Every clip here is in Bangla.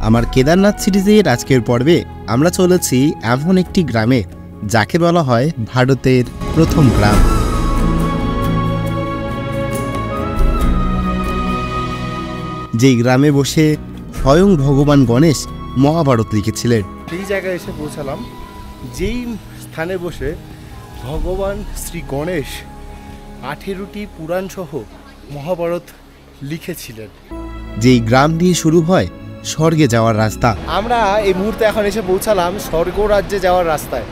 আমার কেদারনাথ সিরিজের আজকের পর্বে আমরা চলেছি এমন একটি গ্রামে যাকে বলা হয় ভারতের প্রথম গ্রাম। যেই গ্রামে বসে স্বয়ং ভগবান গণেশ মহাভারত লিখেছিলেন। সেই জায়গায় এসে পৌঁছালাম যেই স্থানে বসে ভগবান শ্রী গণেশ 18টি পুরাণ সহ মহাভারত লিখেছিলেন। যেই গ্রাম দিয়ে শুরু হয় স্বর্গে যাওয়ার রাস্তা। আমরা এই মুহূর্তে এখন এসে পৌঁছালাম স্বর্গ রাজ্যে যাওয়ার রাস্তায়।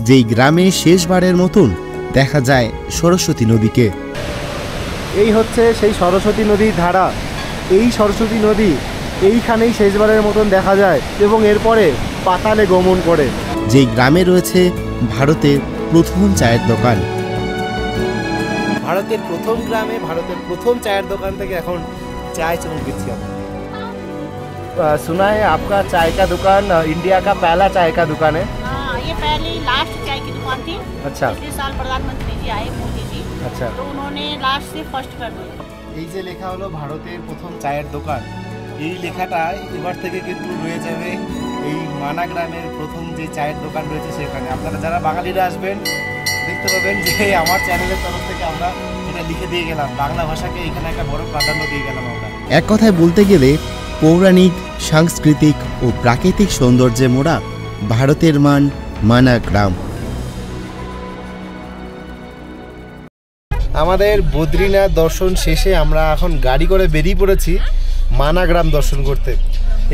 যেই গ্রামে শেষবারের মতন দেখা যায় সরস্বতী নদীকে। এই হচ্ছে সেই সরস্বতী নদীর ধারা। এই সরস্বতী নদী এইখানেই শেষবারের মতন দেখা যায় এবং এরপরে পাতালে গমন করে। যেই গ্রামে রয়েছে ভারতের প্রথম চায়ের দোকান। ভারতের প্রথম গ্রামে ভারতের প্রথম চায়ের দোকান থেকে এখন চায় চমক দিচ্ছি আমরা। सुना है आपका चाय का दुकान इंडिया का पहला चाय का दुकान है? हाँ, ये पहले लास्ट चाय की दुकान थी। अच्छा। पिछले साल प्रधानमंत्री जी आए, मोदी जी। अच्छा। तो उन्होंने लास्ट से फर्स्ट कर दिया। এই যে লেখা হলো ভারতের প্রথম চায়ের দোকান, এই লেখাটা এবার থেকে কিন্তু রয়ে যাবে এই মানা গ্রামের প্রথম যে চায়ের দোকান রয়েছে সেখানে। আপনারা যারা বাঙালিরা আসবেন দেখতে পাবেন যে আমার চ্যানেলের তরফ থেকে আমরা এটা লিখে দিয়ে গেলাম, বাংলা ভাষাকে এখানে একটা বড় প্রাধান্য দিয়ে গেলাম আমরা। এক কথায় বলতে গেলে পৌরাণিক, সাংস্কৃতিক ও প্রাকৃতিক সৌন্দর্যে মোড়া ভারতের মানা গ্রাম। আমাদের বদ্রীনাথ দর্শন শেষে আমরা এখন গাড়ি করে বেরিয়ে পড়েছি মানা গ্রাম দর্শন করতে।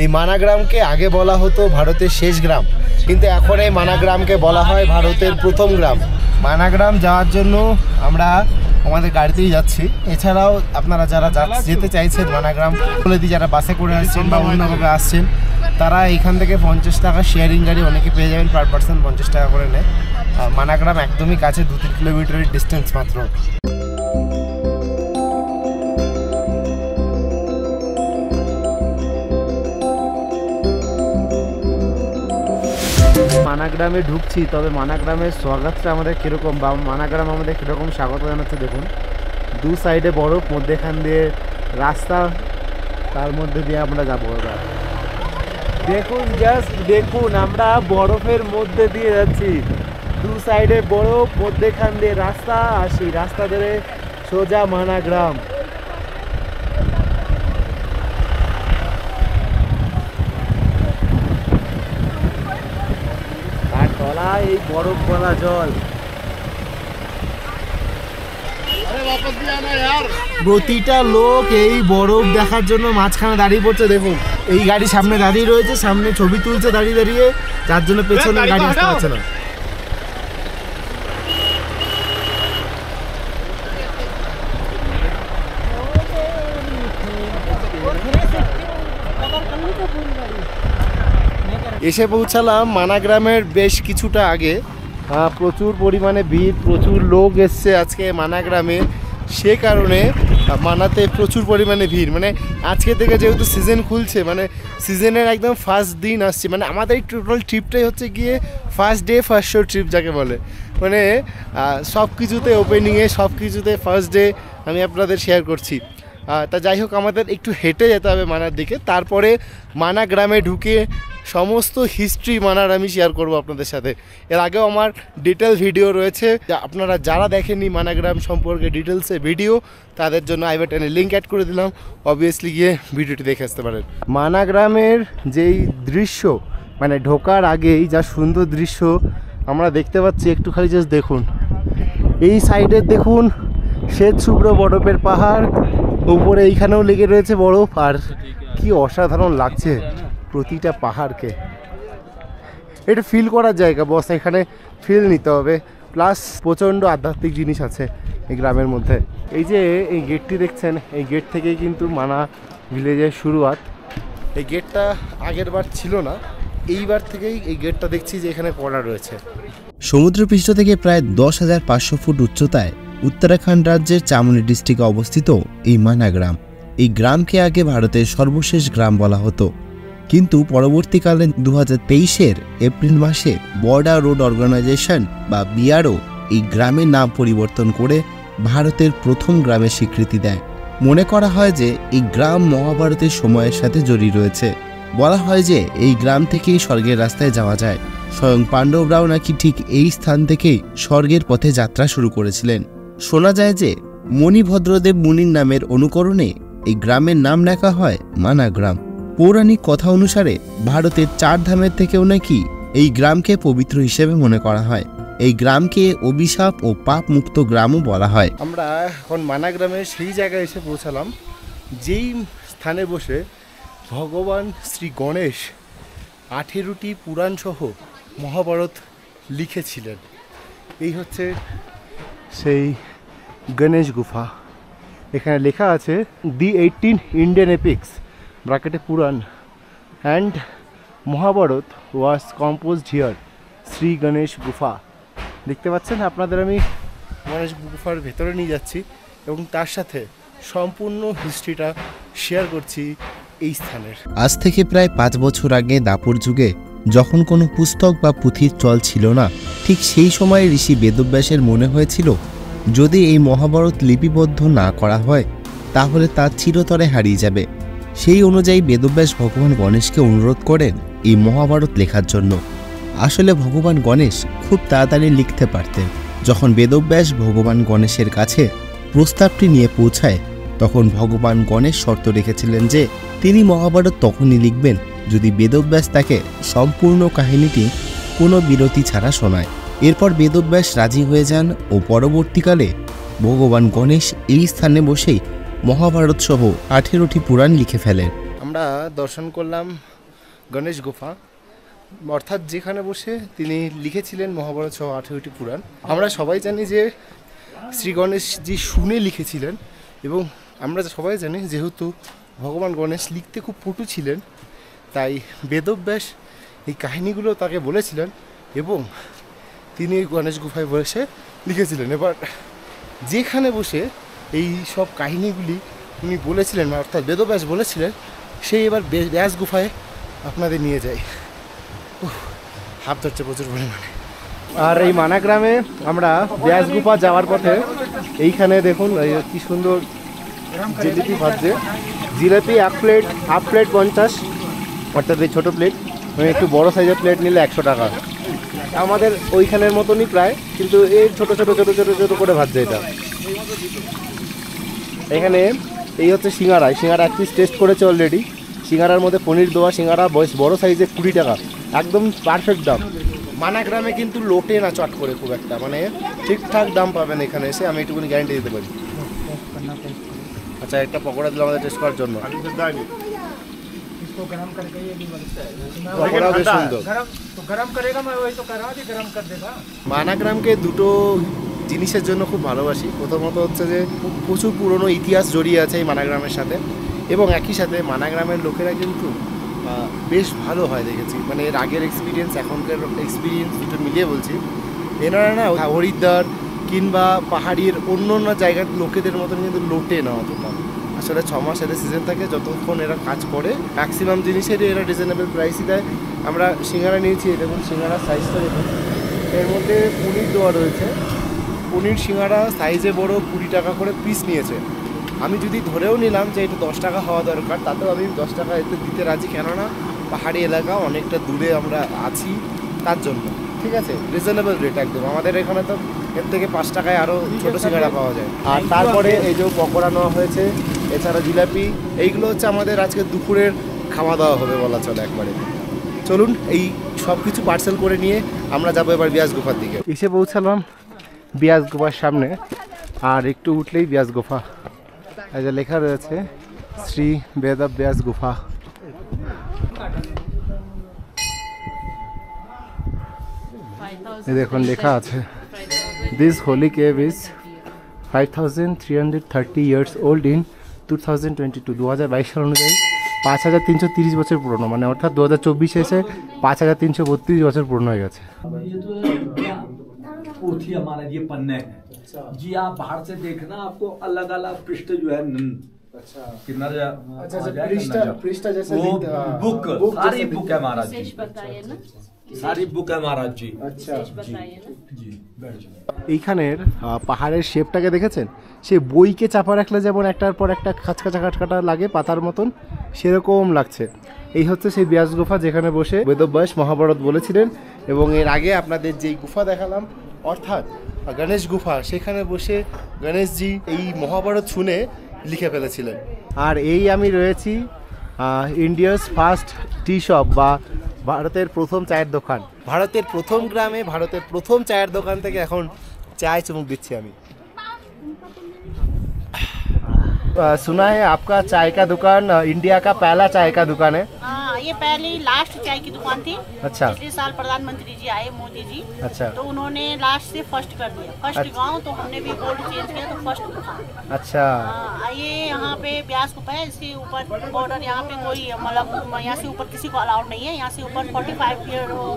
এই মানা গ্রামকে আগে বলা হতো ভারতের শেষ গ্রাম, কিন্তু এখন এই মানা গ্রামকে বলা হয় ভারতের প্রথম গ্রাম। মানা গ্রাম যাওয়ার জন্য আমরা আমাদের গাড়িতেই যাচ্ছি। এছাড়াও আপনারা যারা যেতে চাইছেন মানা গ্রাম বলে যারা বাসে করে আসছেন বা অন্যভাবে আসছেন, তারা এখান থেকে 50 টাকা শেয়ারিং গাড়ি অনেকে পেয়ে যাবেন, পার পার্সন 50 টাকা করে নেয়। মানা গ্রাম একদমই কাছে, 2-3 কিলোমিটারের ডিস্টেন্স মাত্র। মানা গ্রামে ঢুকছি, তবে মানা গ্রামের স্বাগতটা আমাদের কীরকম বা মানা গ্রাম আমাদের কীরকম স্বাগত জানাচ্ছে দেখুন। দু সাইডে বরফ, মধ্যেখান দিয়ে রাস্তা, তার মধ্যে দিয়ে আমরা যাবো। দেখুন, জাস্ট দেখুন, আমরা বরফের মধ্যে দিয়ে যাচ্ছি। দু সাইডে বরফ, মধ্যেখান দিয়ে রাস্তা, আর সেই রাস্তা ধরে সোজা মানা গ্রাম। এই বরফ গলা জল, প্রতিটা লোক এই বরফ দেখার জন্য মাঝখানে দাঁড়িয়ে পড়ছে। দেখুন, এই গাড়ি সামনে দাঁড়িয়ে রয়েছে, সামনে ছবি তুলছে দাঁড়িয়ে দাঁড়িয়ে, যার জন্য পেছনে গাড়ি আসতে পারছে না। এসে পৌঁছালাম মানা গ্রামের বেশ কিছুটা আগে। প্রচুর পরিমাণে ভিড়, প্রচুর লোক এসছে আজকে মানা গ্রামে, সে কারণে মানাতে প্রচুর পরিমাণে ভিড়। মানে আজকে থেকে যেহেতু সিজন খুলছে, মানে সিজনের একদম ফার্স্ট দিন আসছে, মানে আমাদের এই টোটাল ট্রিপটাই হচ্ছে গিয়ে first day first show trip যাকে বলে। মানে সব কিছুতে ওপেনিংয়ে, সব কিছুতে ফার্স্ট ডে আমি আপনাদের শেয়ার করছি। তা যাই হোক, আমাদের একটু হেঁটে যেতে হবে মানার দিকে, তারপরে মানা গ্রামে ঢুকে সমস্ত হিস্ট্রি মানার আমি শেয়ার করব আপনাদের সাথে। এর আগেও আমার ডিটেল ভিডিও রয়েছে, আপনারা যারা দেখেননি মানা গ্রাম সম্পর্কে ডিটেলসে ভিডিও, তাদের জন্য আই বাটনে লিঙ্ক অ্যাড করে দিলাম, অবভিয়াসলি গিয়ে ভিডিওটি দেখে আসতে পারেন। মানা গ্রামের যেই দৃশ্য, মানে ঢোকার আগেই যা সুন্দর দৃশ্য আমরা দেখতে পাচ্ছি, একটু খালি জাস্ট দেখুন। এই সাইডে দেখুন শ্বেত শুভ্র বরফের পাহাড়, উপরে এইখানেও লেগে রয়েছে বরফ, আর কি অসাধারণ লাগছে প্রতিটা পাহাড়কে। এটা ফিল করার জায়গা, বস এখানে ফিল নিতে হবে। প্লাস প্রচণ্ড আধ্যাত্মিক জিনিস আছে এই গ্রামের মধ্যে। এই যে এই গেটটি দেখছেন, এই গেট থেকেই কিন্তু মানা ভিলেজের শুরুয়াত। এই গেটটা আগের বার ছিল না, এইবার থেকেই এই গেটটা দেখছি যে এখানে করা রয়েছে। সমুদ্রপৃষ্ঠ থেকে প্রায় 10,500 ফুট উচ্চতায় উত্তরাখণ্ড রাজ্যের চামুন্ডি ডিস্ট্রিক্টে অবস্থিত এই মানা গ্রাম। এই গ্রামকে আগে ভারতের সর্বশেষ গ্রাম বলা হতো, কিন্তু পরবর্তীকালে 2023-এর এপ্রিল মাসে বর্ডার রোড অর্গানাইজেশন বা বিআরও এই গ্রামের নাম পরিবর্তন করে ভারতের প্রথম গ্রামের স্বীকৃতি দেয়। মনে করা হয় যে এই গ্রাম মহাভারতের সময়ের সাথে জড়িয়ে রয়েছে। বলা হয় যে এই গ্রাম থেকেই স্বর্গের রাস্তায় যাওয়া যায়। স্বয়ং পাণ্ডবরাও নাকি ঠিক এই স্থান থেকেই স্বর্গের পথে যাত্রা শুরু করেছিলেন। শোনা যায় যে মণিভদ্রদেব মুনির নামের অনুকরণে এই গ্রামের নাম রাখা হয় মানা গ্রাম। পৌরাণিক কথা অনুসারে ভারতের 4 ধামের থেকেও নাকি এই গ্রামকে পবিত্র হিসেবে মনে করা হয়। এই গ্রামকে অভিশাপ ও পাপ মুক্ত গ্রামও বলা হয়। আমরা এখন মানা গ্রামের সেই জায়গায় এসে পৌঁছালাম যেই স্থানে বসে ভগবান শ্রী গণেশ 18টি পুরাণ সহ মহাভারত লিখেছিলেন। এই হচ্ছে সেই গণেশ গুফা। এখানে লেখা আছে দি 18 ইন্ডিয়ান এপিক্স ব্র্যাকেটে Purana and Mahabharata was composed here Shri Ganesh Gufa. দেখতে পাচ্ছেন আপনাদের আমি গণেশ গুফার ভেতরে নিয়ে যাচ্ছি এবং তার সাথে সম্পূর্ণ হিস্ট্রিটা শেয়ার করছি এই স্থানের। আজ থেকে প্রায় 5 বছর আগে দাপর যুগে যখন কোনো পুস্তক বা পুঁথির চল ছিল না, ঠিক সেই সময় ঋষি বেদব্যাসের মনে হয়েছিল যদি এই মহাভারত লিপিবদ্ধ না করা হয় তাহলে তা চিরতরে হারিয়ে যাবে। সেই অনুযায়ী বেদব্যাস ভগবান গণেশকে অনুরোধ করেন এই মহাভারত লেখার জন্য। আসলে ভগবান গণেশ খুব তাড়াতাড়ি লিখতে পারতেন। যখন বেদব্যাস ভগবান গণেশের কাছে প্রস্তাবটি নিয়ে পৌঁছায় তখন ভগবান গণেশ শর্ত রেখেছিলেন যে তিনি মহাভারত তখনই লিখবেন যদি বেদব্যাস তাকে সম্পূর্ণ কাহিনীটি কোনো বিরতি ছাড়া শোনায়। এরপর বেদব্যাস রাজি হয়ে যান ও পরবর্তীকালে ভগবান গণেশ এই স্থানে বসেই মহাভারত সহ 18টি পুরাণ লিখে ফেলেন। আমরা দর্শন করলাম গণেশ গুফা, অর্থাৎ যেখানে বসে তিনি লিখেছিলেন মহাভারত সহ 18টি পুরাণ। আমরা সবাই জানি যে শ্রী গণেশজি শুনে লিখেছিলেন এবং আমরা সবাই জানি যেহেতু ভগবান গণেশ লিখতে খুব পটু ছিলেন তাই বেদব্যাস এই কাহিনীগুলো তাকে বলেছিলেন এবং তিনি এই গণেশ গুফায় বসে লিখেছিলেন। এবার যেখানে বসে এই সব কাহিনীগুলি উনি বলেছিলেন অর্থাৎ বেদব্যাস বলেছিলেন সেই এবার ব্যাস গুফায় আপনাদের নিয়ে যায়। হাফ ধরছে প্রচুর পরিমাণে। আর এই মানা গ্রামে আমরা ব্যাস গুফা যাওয়ার পথে এইখানে দেখুন কি সুন্দর জিলিপি ভাজছে। জিলিপি হাফ প্লেট 50, অর্থাৎ এই ছোটো প্লেট, মানে একটু বড়ো সাইজের প্লেট নিলে 100 টাকা। আমাদের ওইখানের মতনই প্রায়, কিন্তু এই ছোটো ছোটো ছোটো ছোটো ছোটো করে ভাজছে এটা। এখানে এই হচ্ছে সিঙ্গারা। সিঙ্গারা 1 পিস টেস্ট করেছে অলরেডি। সিঙ্গারার মধ্যে পনির দেওয়া সিঙ্গারা, বড় সাইজে 20 টাকা, একদম পারফেক্ট দাম। মানা গ্রামে কিন্তু লোটে না চট করে খুব একটা, মানে ঠিকঠাক দাম পাবেন এখানে এসে, আমি একটুখানি গ্যারান্টি দিতে পারি। আচ্ছা, একটা পকোড়া দিলাম আমাদের টেস্ট করার জন্য। মানা গ্রামকে দুটো জিনিসের জন্য খুব ভালোবাসি। প্রথমত হচ্ছে যে প্রচুর পুরনো ইতিহাস জড়িয়ে আছে এই মানা গ্রামের সাথে, এবং একই সাথে মানা গ্রামের লোকেরা কিন্তু বেশ ভালো হয় দেখেছি, মানে এর আগের এক্সপিরিয়েন্স এখনকার এক্সপিরিয়েন্স দুটো মিলিয়ে বলছি। এনারা না হরিদ্বার কিংবা পাহাড়ির অন্য অন্য জায়গার লোকেদের মতন কিন্তু লোটে না অতটা। আসলে 6 মাস এদের সিজন থাকে, যতক্ষণ এরা কাজ করে ম্যাক্সিমাম জিনিসেরই এরা রিজনেবল প্রাইসই দেয়। আমরা সিঙ্গারা নিয়েছি, দেখুন সিঙ্গারার সাইজটা দেখুন, এর মধ্যে পনির দেওয়া রয়েছে। পনির সিঙ্গারা সাইজে বড়, 20 টাকা করে পিস নিয়েছে। আমি যদি ধরেও নিলাম যে এটা 10 টাকা হওয়া দরকার, তাতেও আমি 10 টাকা এতে দিতে রাজি, কেননা পাহাড়ি এলাকা অনেকটা দূরে আমরা আছি তার জন্য। ঠিক আছে, রিজনেবল রেট একদম। আমাদের এখানে তো এর থেকে 5 টাকায় আরও ছোটো সিঙ্গারা পাওয়া যায়। আর তারপরে এই যে পকোড়া নেওয়া হয়েছে, এছাড়া জিলাপি, এইগুলো হচ্ছে আমাদের আজকে দুপুরের খাওয়া দাওয়া হবে বলা চলে একবারে। চলুন এই সব কিছু পার্সেল করে নিয়ে আমরা যাবো এবার ব্যাস গুফার দিকে। এসে পৌঁছালাম ব্যাস গুফার সামনে, আর একটু উঠলেই ব্যাস গুফা। এই যে লেখা রয়েছে শ্রী বেদব্যাস গুফা। দেখুন লেখা আছে this Holi cave is 5330 years old in 2022। 2022 সাল অনুযায়ী 5330 বছর পুরনো, মানে অর্থাৎ 2024 এসে 5332 বছর পুরনো হয়ে গেছে। पोथी हमारा ये पन्ने हैं जी। आप बाहर से देखना आपको अलग अलग पृष्ठ जो है पृष्ठ जैसे बुक सारी बुक है महाराज जी, सारी बुक है महाराज जी। अच्छा जी बैठ जाओ। এইখানের পাহাড়ের শেপটাকে দেখেছেন? সে বইকে চাপা রাখলে যেমন একটার পর একটা খাঁচকাটা খাঁচকাটা লাগে পাতার মতন, সেরকম লাগছে। এই হচ্ছে সেই ব্যাস গুফা যেখানে বসে বেদব্যাস মহাভারত বলেছিলেন, এবং এর আগে আপনাদের যেই গুফা দেখালাম অর্থাৎ গণেশ গুফা, সেখানে বসে গণেশজি এই মহাভারত শুনে লিখে ফেলেছিলেন। আর এই আমি রয়েছি ইন্ডিয়াস ফার্স্ট টি শপ বা ভারতের প্রথম চায়ের দোকান, ভারতের প্রথম গ্রামে ভারতের প্রথম চায়ের দোকান থেকে এখন চায় চুমুক দিচ্ছি আমি। सुना है आपका चाय का दुकान इंडिया का पहला चाय का दुकान है? हाँ, ये पहले लास्ट चाय की दुकान थी। अच्छा। पिछले साल प्रधानमंत्री जी आए, मोदी जी। अच्छा। तो उन्होंने लास्ट से फर्स्ट कर दिया, फर्स्ट गांव, तो हमने भी बोर्ड चेंज किया तो फर्स्ट दुकान। अच्छा। हाँ, ये यहाँ पे ब्यास गुफा है, इसके ऊपर बॉर्डर, यहाँ पे कोई मतलब यहाँ से ऊपर किसी को अलाउड नहीं है, यहाँ से ऊपर 45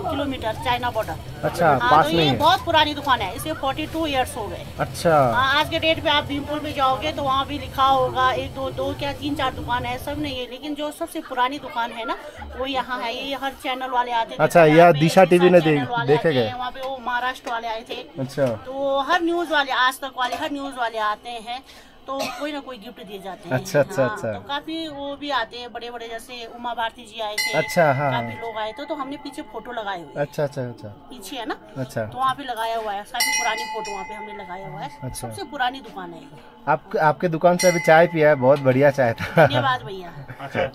किलोमीटर चाइना बॉर्डर। अच्छा, हाँ, पास तो में ये है। बहुत पुरानी दुकान है, इसे 42 ईयर्स हो गए। अच्छा। हाँ, आज के डेट पे आप भीमपुर में जाओगे तो वहाँ भी लिखा होगा, एक दो क्या 3-4 दुकान है, सब नहीं है, लेकिन जो सबसे पुरानी दुकान है ना वो यहाँ है। ये हर चैनल वाले आते थे। अच्छा, यह दिशा टीवी ने देखे गए। वहाँ पे वो महाराष्ट्र वाले आए थे। अच्छा। तो हर न्यूज वाले, आज तक वाले, हर न्यूज वाले आते हैं, तो कोई ना कोई गिफ्ट दिए जाते हैं। अच्छा, अच्छा, हाँ, अच्छा। तो काफी वो भी आते हैं बड़े बड़े, जैसे उमा भारती जी आए थे। अच्छा, हाँ, काफी हाँ। लोग आए थे, तो हमने पीछे फोटो लगाए हुए हैं। अच्छा, अच्छा, अच्छा। पीछे है ना, अच्छा। तो वहाँ पे लगाया हुआ है, काफी पुरानी फोटो वहाँ पे हमने लगाया हुआ है। अच्छा। सबसे पुरानी दुकान है ये। आपके दुकान से अभी चाय पिया है, बहुत बढ़िया चाय था। धन्यवाद भैया।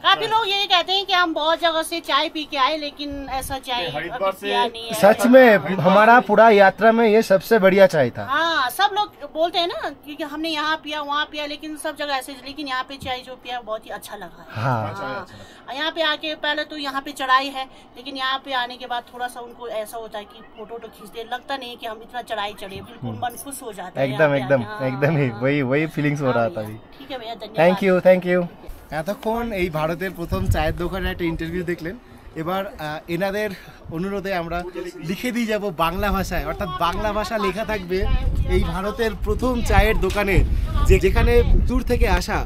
काफी लोग यही कहते हैं कि हम बहुत जगह से चाय पी के आए, लेकिन ऐसा चाय अभी पिया नहीं है। सच में हमारा पूरा यात्रा में ये सबसे बढ़िया चाय था। हाँ, सब लोग बोलते हैं ना कि हमने यहाँ पिया वहाँ पिया, लेकिन सब जगह ऐसे, लेकिन यहाँ पे चाय जो पिया बहुत ही अच्छा लगा है। हाँ। यहाँ पे आके पहले तो यहाँ पे चढ़ाई है, लेकिन यहाँ पे आने के बाद थोड़ा सा उनको ऐसा होता है कि फोटो तो खींचते, लगता नहीं कि हम इतना चढ़ाई चढ़े, बिल्कुल मन खुश हो जाता है। एकदम यहाँ पे एकदम आके। हाँ, एकदम ही वही फीलिंग्स हो रहा था अभी। ठीक है भैया, धन्यवाद। Thank you. এতক্ষণ এই ভারতের প্রথম চায়ের দোকানে একটা ইন্টারভিউ দেখলেন। এবার এনাদের অনুরোধে আমরা লিখে দিয়ে যাব বাংলা ভাষায়, অর্থাৎ বাংলা ভাষা লেখা থাকবে এই ভারতের প্রথম চায়ের দোকানে, যেখানে দূর থেকে আসা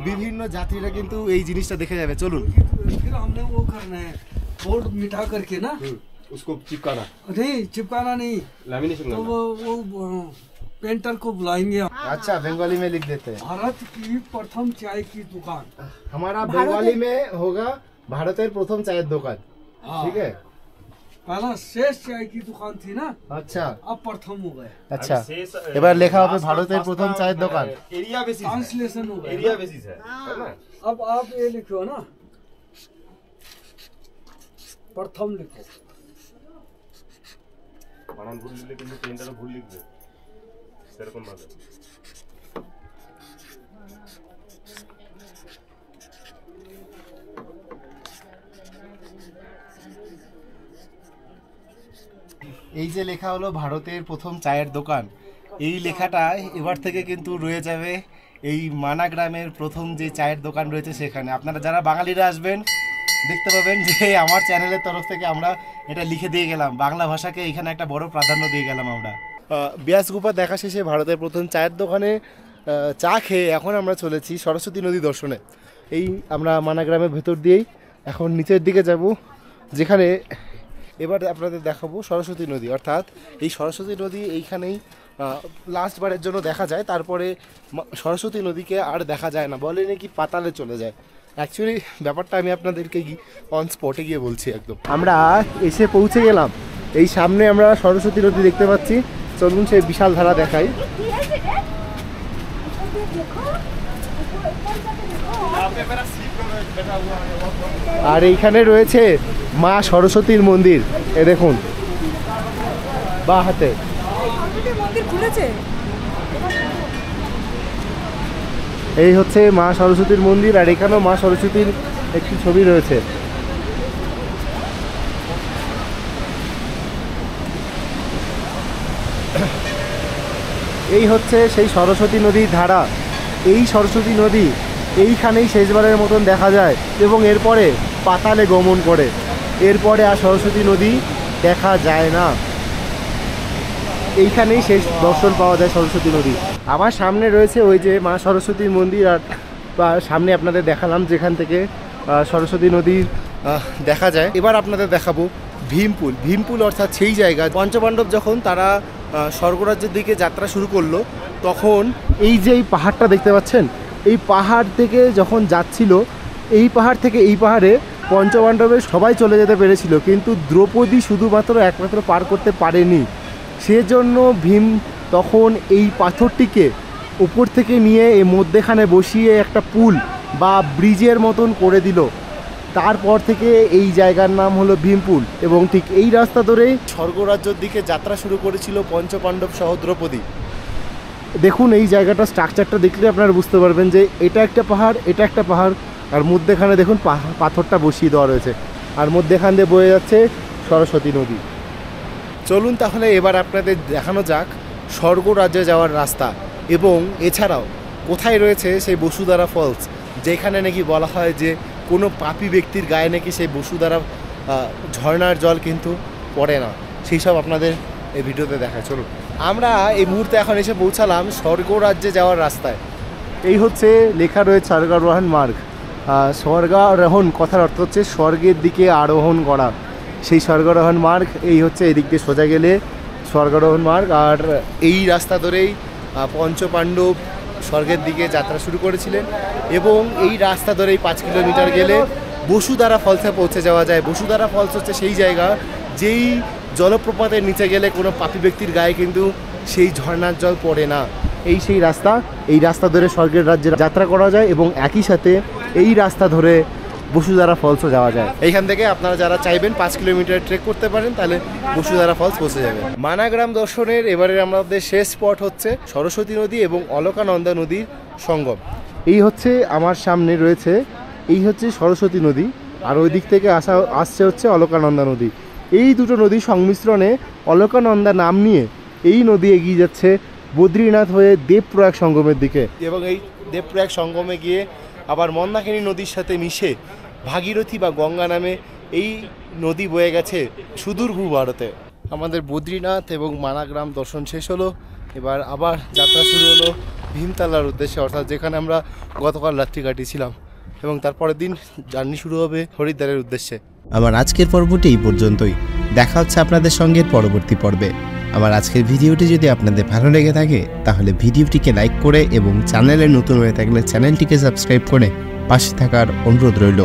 বিভিন্ন যাত্রীরা কিন্তু এই জিনিসটা দেখে যাবে। চলুন। फिर हमने वो करना है, बोर्ड मिटा करके ना, उसको चिपकाना, नहीं चिपकाना नहीं, लैमिनेशन तो करना। वो पेंटर को बुलाएंगे। अच्छा, बंगाली में लिख देते हैं। भारत की प्रथम चाय की दुकान। हमारा बंगाली में होगा ভারতের প্রথম চায়ের দোকান। हाँ। ठीक है। पहला शेष चाय की दुकान थी ना, अच्छा, अब प्रथम हो गए, अच्छा। এবার লেখা হবে ভারতের প্রথম চায়ের দোকান। एरिया बेसिस है, ट्रांसलेशन हो गए एरिया ना। बेसिस है ना। अब आप ये लिखो ना, प्रथम लिखो। বানান ভুল লিখলে কিন্তু পেনটাও ভুল লিখবে, সেরকম ভাবে। এই যে লেখা হলো ভারতের প্রথম চায়ের দোকান, এই লেখাটা এবার থেকে কিন্তু রয়ে যাবে এই মানা গ্রামের প্রথম যে চায়ের দোকান রয়েছে সেখানে। আপনারা যারা বাঙালিরা আসবেন দেখতে পাবেন যে আমার চ্যানেলের তরফ থেকে আমরা এটা লিখে দিয়ে গেলাম, বাংলা ভাষাকে এখানে একটা বড় প্রাধান্য দিয়ে গেলাম আমরা। ব্যাস গুফা দেখা শেষে ভারতের প্রথম চায়ের দোকানে চা খেয়ে এখন আমরা চলেছি সরস্বতী নদী দর্শনে। এই আমরা মানা গ্রামের ভেতর দিয়েই এখন নিচের দিকে যাব, যেখানে এবার আপনাদের দেখাবো সরস্বতী নদী। অর্থাৎ এই সরস্বতী নদী এইখানেই লাস্টবারের জন্য দেখা যায়, তারপরে সরস্বতী নদীকে আর দেখা যায় না, বলে নাকি পাতালে চলে যায়। অ্যাকচুয়ালি ব্যাপারটা আমি আপনাদেরকে অন স্পটে গিয়ে বলছি একদম। আমরা এসে পৌঁছে গেলাম, এই সামনে আমরা সরস্বতী নদী দেখতে পাচ্ছি। চলুন সেই বিশাল ধারা দেখাই। আর এইখানে রয়েছে মা সরস্বতীর মন্দির, এ দেখুন বা হাতে মন্দির খুলেছে। এই হচ্ছে মা সরস্বতীর মন্দির, আর এখানেও মা সরস্বতীর একটি ছবি রয়েছে। এই হচ্ছে সেই সরস্বতী নদীর ধারা। এই সরস্বতী নদী এইখানেই শেষবারের মতন দেখা যায় এবং এরপরে পাতালে গমন করে, এরপরে আর সরস্বতী নদী দেখা যায় না। এইখানেই শেষ দর্শন পাওয়া যায় সরস্বতী নদী। আমার সামনে রয়েছে ওই যে মা সরস্বতীর মন্দির, আর সামনে আপনাদের দেখালাম যেখান থেকে সরস্বতী নদী দেখা যায়। এবার আপনাদের দেখাবো ভীমপুল। ভীমপুল অর্থাৎ সেই জায়গা পঞ্চপাণ্ডব যখন তারা স্বর্গরাজ্যের দিকে যাত্রা শুরু করলো, তখন এই যে এই পাহাড়টা দেখতে পাচ্ছেন, এই পাহাড় থেকে যখন যাচ্ছিল, এই পাহাড় থেকে এই পাহাড়ে পঞ্চপাণ্ডবের সবাই চলে যেতে পেরেছিল, কিন্তু দ্রৌপদী শুধুমাত্র একমাত্র পার করতে পারেনি। সেজন্য ভীম তখন এই পাথরটিকে উপর থেকে নিয়ে এই মধ্যেখানে বসিয়ে একটা পুল বা ব্রিজের মতন করে দিল। তারপর থেকে এই জায়গার নাম হলো ভীমপুল, এবং ঠিক এই রাস্তা ধরেই স্বর্গরাজ্যের দিকে যাত্রা শুরু করেছিল পঞ্চপাণ্ডব সহ দ্রৌপদী। দেখুন এই জায়গাটা স্ট্রাকচারটা দেখলে আপনারা বুঝতে পারবেন যে এটা একটা পাহাড়, এটা একটা পাহাড়, আর মধ্যেখানে দেখুন পাথরটা বসিয়ে দেওয়া রয়েছে, আর মধ্যেখান দিয়ে বয়ে যাচ্ছে সরস্বতী নদী। চলুন তাহলে এবার আপনাদের দেখানো যাক স্বর্গরাজ্যে যাওয়ার রাস্তা, এবং এছাড়াও কোথায় রয়েছে সেই বসুধারা ফলস, যেখানে নাকি বলা হয় যে কোনো পাপী ব্যক্তির গায়ে নাকি সেই বসুধারা ঝর্ণার জল কিন্তু পড়ে না। সেই সব আপনাদের এই ভিডিওতে দেখা। চলুন, আমরা এই মুহূর্তে এখন এসে পৌঁছালাম স্বর্গরাজ্যে যাওয়ার রাস্তায়। এই হচ্ছে লেখা রয়েছে স্বর্গারোহণ মার্গ। স্বর্গারোহণ কথার অর্থ হচ্ছে স্বর্গের দিকে আরোহণ করা। সেই স্বর্গারোহণ মার্গ এই হচ্ছে, এদিক দিয়ে সোজা গেলে স্বর্গারোহণ মার্গ। আর এই রাস্তা ধরেই পঞ্চপাণ্ডব স্বর্গের দিকে যাত্রা শুরু করেছিলেন, এবং এই রাস্তা ধরেই 5 কিলোমিটার গেলে বসুধারা ফলসে পৌঁছে যাওয়া যায়। বসুধারা ফলস হচ্ছে সেই জায়গা যেই জলপ্রপাতের নিচে গেলে কোনো পাপী ব্যক্তির গায়ে কিন্তু সেই ঝর্ণার জল পড়ে না। এই সেই রাস্তা, এই রাস্তা ধরে স্বর্গের রাজ্যে যাত্রা করা যায়, এবং একই সাথে এই রাস্তা ধরে বসুধারা ফলসও যাওয়া যায়। এইখান থেকে আপনারা যারা চাইবেন 5 কিলোমিটার ট্রেক করতে পারেন, তাহলে বসুধারা ফলস পৌঁছে যাবে। মানাগ্রাম দর্শনের এবারে আমাদের শেষ স্পট হচ্ছে সরস্বতী নদী এবং অলকানন্দা নদীর সঙ্গম। এই হচ্ছে আমার সামনে রয়েছে, এই হচ্ছে সরস্বতী নদী, আর ওই দিক থেকে আসছে হচ্ছে অলকানন্দা নদী। এই দুটো নদী সংমিশ্রণে অলকানন্দা নাম নিয়ে এই নদী এগিয়ে যাচ্ছে বদ্রীনাথ হয়ে দেবপ্রয়াগ সঙ্গমের দিকে, এবং এই দেবপ্রয়াগ সঙ্গমে গিয়ে আবার মন্দাকিনী নদীর সাথে মিশে ভাগীরথী বা গঙ্গা নামে এই নদী বয়ে গেছে সুদূর ভূভারতে। আমাদের বদ্রীনাথ এবং মানাগ্রাম দর্শন শেষ হলো, এবার আবার যাত্রা শুরু হলো ভীমতালার উদ্দেশ্যে, অর্থাৎ যেখানে আমরা গতকাল রাত্রি কাটিয়েছিলাম, এবং তারপরের দিন জার্নি শুরু হবে হরিদ্বারের উদ্দেশ্যে। আমার আজকের পর্বটি এই পর্যন্তই। দেখা হচ্ছে আপনাদের সঙ্গে পরবর্তী পর্বে। আমার আজকের ভিডিওটি যদি আপনাদের ভালো লেগে থাকে তাহলে ভিডিওটিকে লাইক করে এবং চ্যানেলে নতুন হয়ে থাকলে চ্যানেলটিকে সাবস্ক্রাইব করে পাশে থাকার অনুরোধ রইল।